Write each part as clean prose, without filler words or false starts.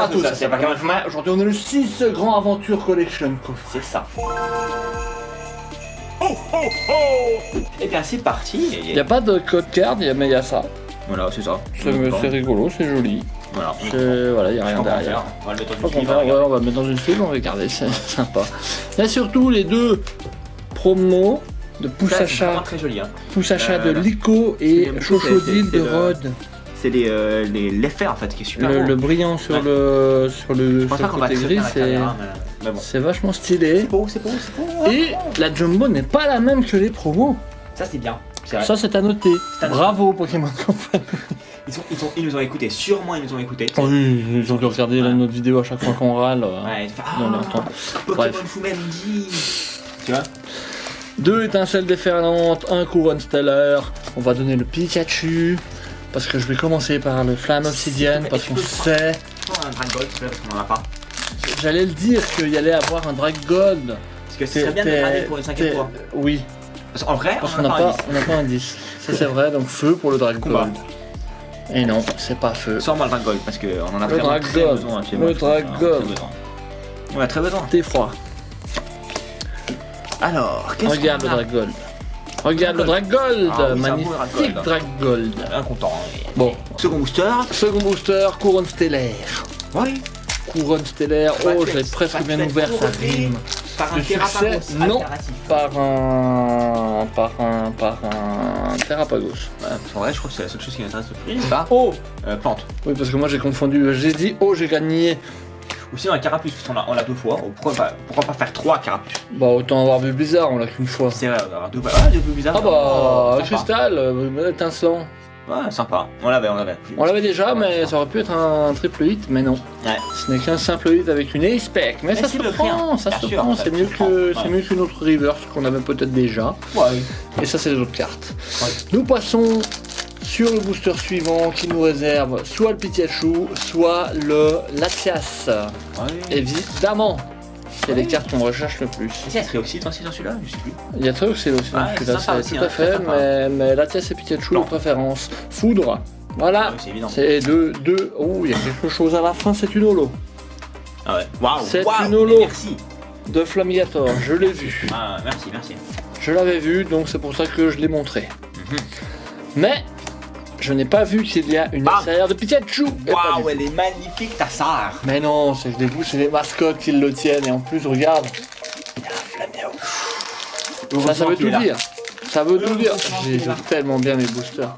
à tous, c'est Backgammon Format. Aujourd'hui on est le 6 Grand Aventure Collection. C'est ça. Et bien c'est parti. Il n'y a pas de code card, mais il y a ça. Voilà, c'est ça. C'est rigolo, c'est joli. Voilà, voilà, il n'y a rien derrière. On va le mettre Ouais, dans une sleeve. on va le mettre dans une sleeve, on va regarder, c'est sympa. Il y a surtout les deux promos de Poussacha, Très joli. Hein. Poussacha de Lico et Chochodil de Rod. C'est l'effet en fait qui est super beau. Le brillant sur le côté gris, c'est vachement stylé. C'est beau, c'est beau, c'est beau. Et la Jumbo n'est pas la même que les promos. Ça c'est bien. Ça c'est à noter. Bravo Pokémon Company. Ils nous ont écoutés, sûrement ils nous ont écoutés. Oui, ils ont dû regarder notre vidéo à chaque fois qu'on râle. Ouais, dans leur temps. Pokémon Fumen dit. Tu vois. 2 étincelles déferlantes, 1 couronne stellaire. On va donner le Pikachu. Parce que je vais commencer par le Flamme Obsidienne. Parce qu'on sait. Un Dragon parce qu'on en a pas. J'allais le dire qu'il y allait avoir un Dragon. Parce que c'est très bien de regarder pour une 5e fois. Oui. Parce qu'en vrai, on n'a pas un 10. Ça c'est vrai, donc feu pour le Dragon. Et non, c'est pas feu. Sors-moi le Dragon parce qu'on en a vraiment très besoin. Le Dragon. On a très besoin. T'es froid. Alors, qu'est-ce qu'on a? Regarde le Dragon. Regarde le Dragold. Ah oui, magnifique Dragold. Un content. Bon. Second booster, couronne stellaire. Oui. Couronne stellaire. Oh, je l'ai presque bien ouvert, ça rime. Par un Terrapagos. Non, par un Terrapagos. En vrai, je crois que c'est la seule chose qui m'intéresse le plus. Ça. Oh. Plante. Oui, parce que moi j'ai confondu. J'ai dit oh, j'ai gagné. Ou sinon un Carapuce, parce qu'on l'a 2 fois. Pourquoi pas faire 3 Carapuces? Bah autant avoir vu bizarre, on l'a qu'une fois. C'est vrai, on va avoir 2 fois. Ah, j'ai vu bizarre. Ah bah, cristal, étincelant. Ouais, sympa. On l'avait. On l'avait déjà, mais ça aurait pu être un triple hit, mais non. Ouais. Ce n'est qu'un simple hit avec une Ace Spec. Mais ça se prend, ça se prend. C'est mieux qu'une autre reverse qu'on avait peut-être déjà. Ouais. Et ça, c'est les autres cartes. Ouais. Nous passons sur le booster suivant qui nous réserve soit le Pikachu, soit le Latias. Ouais. Évidemment. C'est les cartes qu'on recherche le plus. Est-ce qu'il y a Trioxide aussi dans celui-là? Je sais plus. Il y a Trioxide aussi dans celui-là, c'est tout à fait, mais Latias et Pikachu de préférence. Foudre, voilà, c'est évident. C'est deux. Oh, il y a quelque chose à la fin, c'est une holo. Ah ouais, waouh! C'est une holo. Merci! De Flamigator, je l'ai vu. Ah, merci. Je l'avais vu, donc c'est pour ça que je l'ai montré. Mais je n'ai pas vu qu'il y a une extérieure de Pikachu. Waouh, elle est magnifique ta sœur. Mais non, c'est les mascottes qui le tiennent. Et en plus, regarde, il y a un Flaméo. Ça veut tout dire. Ça veut tout dire. J'ai tellement bien mes boosters.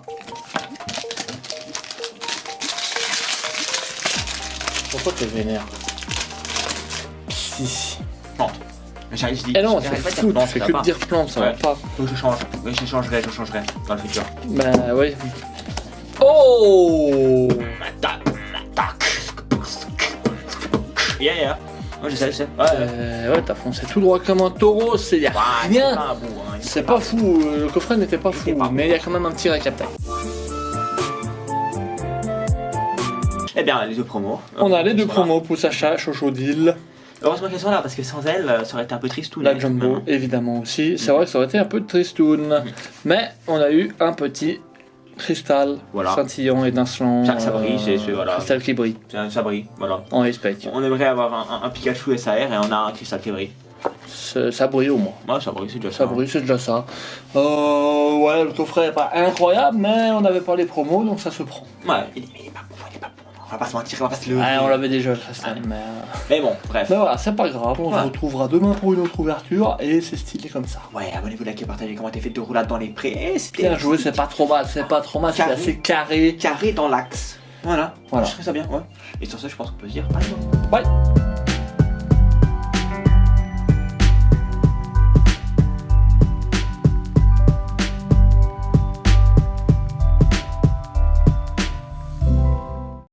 Pourquoi t'es vénère? Si. Plante. J'arrive, je dis. Eh non, c'est fou, tu fais que de dire plante, ça va pas. Faut que je change. Oui, je changerai dans le futur. Bah oui. Oh! Attaque. Yeah. Ouais, je sais. Ouais, t'as foncé tout droit comme un taureau, c'est rien. C'est pas fou, le coffret n'était pas fou, mais il y a quand même un petit récapteur. Eh bien, les 2 promos. On a les 2 promos, Poussacha, Chochodil. Heureusement qu'elles sont là, parce que sans elles, ça aurait été un peu tristoun. La Jumbo, évidemment aussi. C'est vrai que ça aurait été un peu de tristoun. Mais on a eu un petit cristal scintillant, étincelant. Ça brille, voilà. Cristal qui brille. Ça brille, voilà. En respect. On aimerait avoir un Pikachu SAR et on a un cristal qui brille. Ça brille au moins. Ouais, ça brille, c'est déjà ça. Ça brille, c'est déjà ça. Ouais, le coffret est pas incroyable, mais on n'avait pas les promos, donc ça se prend. Ouais, il est pas bon. On va pas se mentir, on va pas se lever. Ouais, on l'avait déjà le cristal, mais bon, bref. Mais voilà, c'est pas grave, on se retrouvera demain pour une autre ouverture, et c'est stylé comme ça. Ouais, abonnez-vous, likez, partagez, commentez, faites 2 roulades dans les prés. Bien joué, c'est pas trop mal, c'est assez carré. Carré dans l'axe. Voilà. Je ferais ça bien, ouais. Et sur ça, je pense qu'on peut se dire, allez, bye.